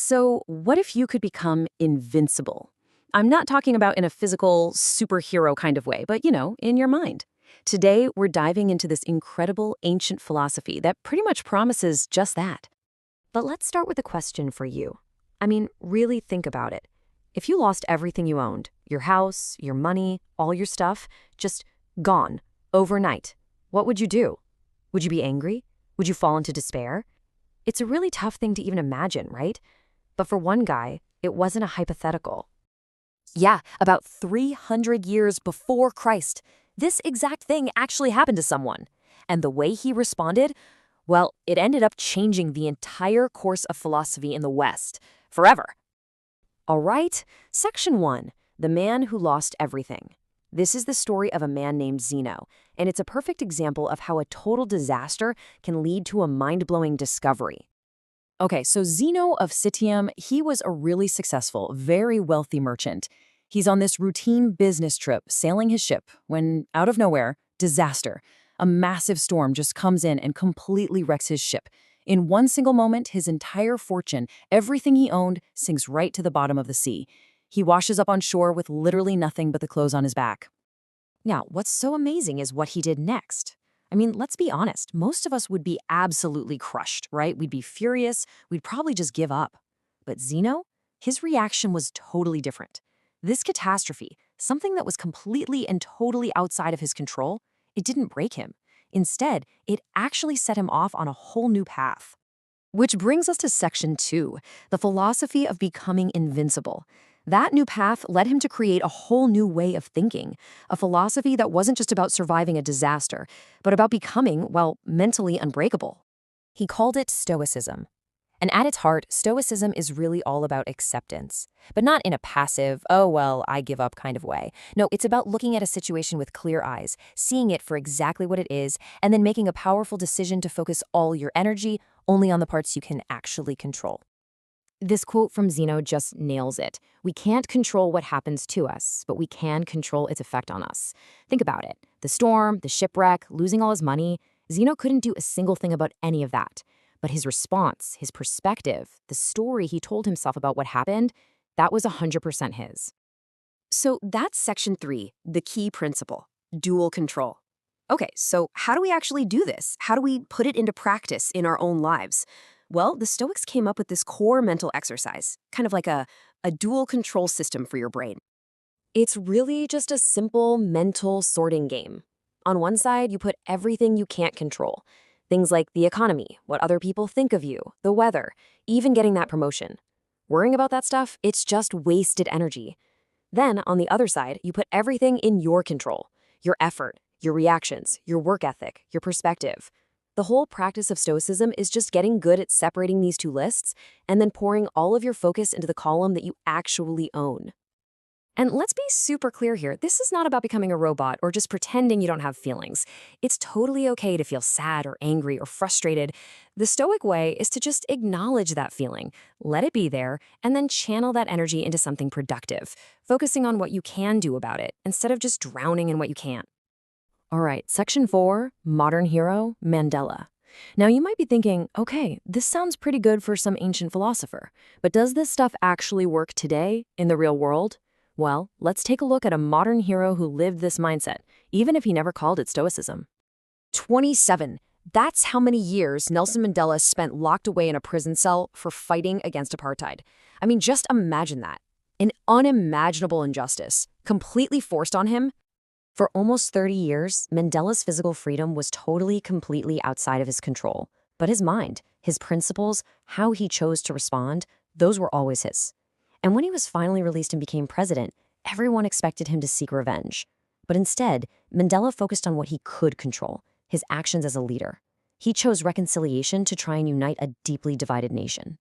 So, what if you could become invincible? I'm not talking about in a physical, superhero kind of way, but, in your mind. Today, we're diving into this incredible ancient philosophy that pretty much promises just that. But let's start with a question for you. I mean, really think about it. If you lost everything you owned, your house, your money, all your stuff, just gone, overnight, what would you do? Would you be angry? Would you fall into despair? It's a really tough thing to even imagine, right? But for one guy, it wasn't a hypothetical. Yeah, about 300 years before Christ, this exact thing actually happened to someone. And the way he responded, well, it ended up changing the entire course of philosophy in the West, forever. All right, Section 1, The Man Who Lost Everything. This is the story of a man named Zeno, and it's a perfect example of how a total disaster can lead to a mind-blowing discovery. Okay, so Zeno of Citium, he was a really successful, very wealthy merchant. He's on this routine business trip, sailing his ship, when, out of nowhere, disaster. A massive storm just comes in and completely wrecks his ship. In one single moment, his entire fortune, everything he owned, sinks right to the bottom of the sea. He washes up on shore with literally nothing but the clothes on his back. Now, what's so amazing is what he did next. I mean, let's be honest, most of us would be absolutely crushed, right? We'd be furious, we'd probably just give up. But Zeno, his reaction was totally different. This catastrophe, something that was completely and totally outside of his control, it didn't break him. Instead, it actually set him off on a whole new path. Which brings us to Section 2, the philosophy of becoming invincible. That new path led him to create a whole new way of thinking, a philosophy that wasn't just about surviving a disaster, but about becoming, well, mentally unbreakable. He called it Stoicism. And at its heart, Stoicism is really all about acceptance, but not in a passive, oh, well, I give up kind of way. No, it's about looking at a situation with clear eyes, seeing it for exactly what it is, and then making a powerful decision to focus all your energy only on the parts you can actually control. This quote from Zeno just nails it. We can't control what happens to us, but we can control its effect on us. Think about it. The storm, the shipwreck, losing all his money. Zeno couldn't do a single thing about any of that. But his response, his perspective, the story he told himself about what happened, that was 100% his. So that's Section 3, the key principle, dual control. Okay, so how do we actually do this? How do we put it into practice in our own lives? Well, the Stoics came up with this core mental exercise, kind of like a dual control system for your brain. It's really just a simple mental sorting game. On one side, you put everything you can't control. Things like the economy, what other people think of you, the weather, even getting that promotion. Worrying about that stuff, it's just wasted energy. Then, on the other side, you put everything in your control. Your effort, your reactions, your work ethic, your perspective. The whole practice of Stoicism is just getting good at separating these two lists and then pouring all of your focus into the column that you actually own. And let's be super clear here, this is not about becoming a robot or just pretending you don't have feelings. It's totally okay to feel sad or angry or frustrated. The Stoic way is to just acknowledge that feeling, let it be there, and then channel that energy into something productive, focusing on what you can do about it instead of just drowning in what you can't. All right, Section 4, Modern Hero, Mandela. Now you might be thinking, okay, this sounds pretty good for some ancient philosopher, but does this stuff actually work today in the real world? Well, let's take a look at a modern hero who lived this mindset, even if he never called it Stoicism. 27. That's how many years Nelson Mandela spent locked away in a prison cell for fighting against apartheid. I mean, just imagine that. An unimaginable injustice, completely forced on him. For almost 30 years, Mandela's physical freedom was totally, completely outside of his control. But his mind, his principles, how he chose to respond, those were always his. And when he was finally released and became president, everyone expected him to seek revenge. But instead, Mandela focused on what he could control, his actions as a leader. He chose reconciliation to try and unite a deeply divided nation.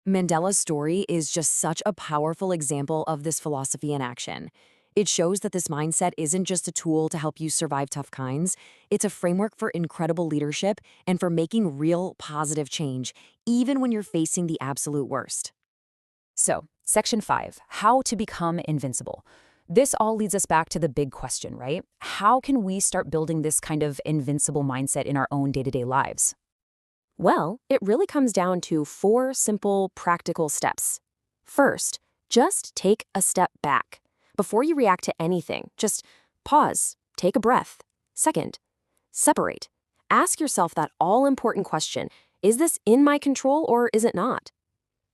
Mandela's story is just such a powerful example of this philosophy in action. It shows that this mindset isn't just a tool to help you survive tough times. It's a framework for incredible leadership and for making real positive change, even when you're facing the absolute worst. So, Section 5, how to become invincible. This all leads us back to the big question, right? How can we start building this kind of invincible mindset in our own day-to-day lives? Well, it really comes down to 4 simple, practical steps. First, just take a step back. Before you react to anything, just pause, take a breath. Second, separate. Ask yourself that all-important question, is this in my control or is it not?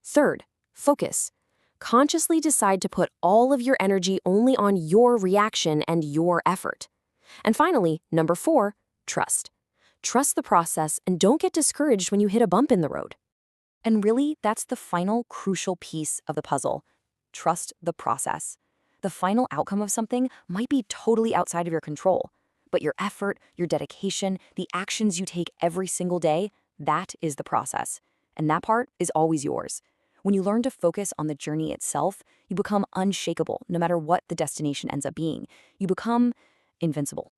Third, focus. Consciously decide to put all of your energy only on your reaction and your effort. And finally, number 4, trust. Trust the process and don't get discouraged when you hit a bump in the road. And really, that's the final crucial piece of the puzzle. Trust the process. The final outcome of something might be totally outside of your control, but your effort, your dedication, the actions you take every single day, that is the process. And that part is always yours. When you learn to focus on the journey itself, you become unshakable no matter what the destination ends up being. You become invincible.